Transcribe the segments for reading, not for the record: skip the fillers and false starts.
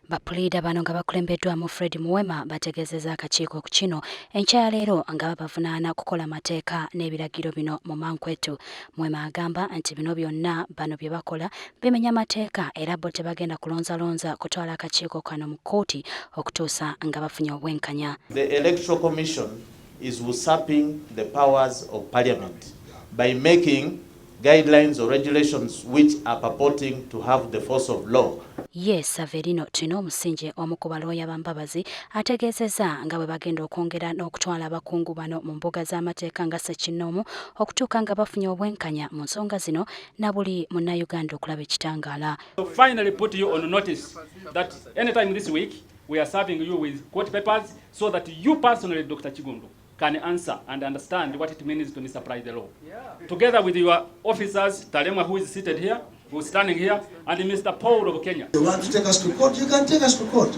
Bapuliida bano nga bakulembeddwamu Fred Muwema bategeezezza akakiiko ku kino enkya leero nga babavunaana kukola mateeka n'ebiragiro bino mu Mankwetu. Muwema agamba nti bino byonna bano bye bakola bimenya mateeka era bo tebagenda kulonzalonza kutwala akakiiko kano mu kkooti okutuusa nga bafunye obwenkanya. The Electoral Commission is usurping the powers of Parliament by making guidelines or regulations which are purporting to have the force of law. Yes, Saverino Tino Musinje omu ku balooya b'Ambabazi ategeezezza nga bwe bagenda okwongera n'okutwala abakungu bano mu mbuga z'amateeka nga Ssekinnoomu okutuuka nga bafunye obwenkanya mu nsonga zino na buli munnayuganda okulaba ekitangaala. Finally put you on notice that anytime this week we are serving you with court papers so that you personally, Dr. Kigundu, can answer and understand what it means to misapply the law. Yeah. Together with your officers, Talema, who is seated here, who is standing here, and Mr. Paul of Kenya. You want to take us to court? You can take us to court.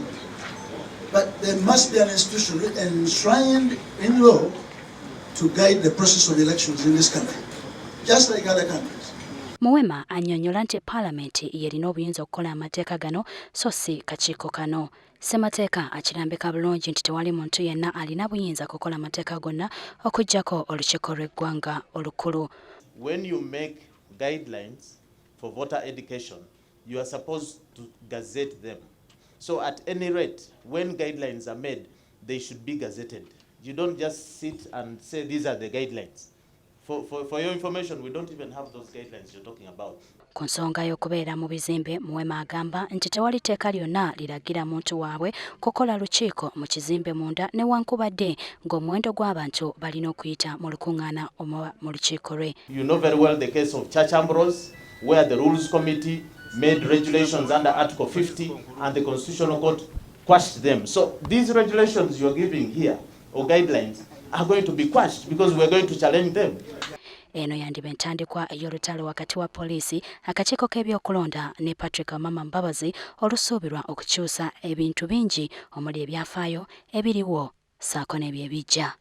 But there must be an institution enshrined in law to guide the process of elections in this country, just like other countries. Muwema annyonnyola nti Paalamenti yerina obuyinza okukola amateeka gano so si kakiiko kano. Ssemateeka akirambika bulungi nti tewali muntu yenna alina buyinza kukola amateeka gonna okuggyako olukiiko lw'eggwanga olukulu. When you make guidelines for voter education, you are supposed to gazette them. So at any rate, when guidelines are made, they should be gazetted. You don't just sit and say these are the guidelines. For your information, we don't even have those guidelines you're talking about. Ku nsonga y'okubeera mu bizimbe, Muwema agamba nti tewali tteeka lyonna liragira muntu waabwe kukola lukiiko mu kizimbe munda newankubadde ng'omuwendo gw'abantu balina okuyita mu lukuŋŋaana oba mu lukiiko lwe. You know very well the case of Church Ambrose, where the Rules Committee made regulations under Article 50 and the Constitutional Court quashed them. So these regulations you're giving here, or guidelines, are going to be quashed because we're going to challenge them. Eno yandiba entandikwa ey'olutalo wakati wa poliisi, akakiiko k'ebyokulonda ne Patrick Amama Mbabazi olusuubirwa okukyusa ebintu bingi omuli ebyafaayo ebiriwo ssaako n'ebyebijja.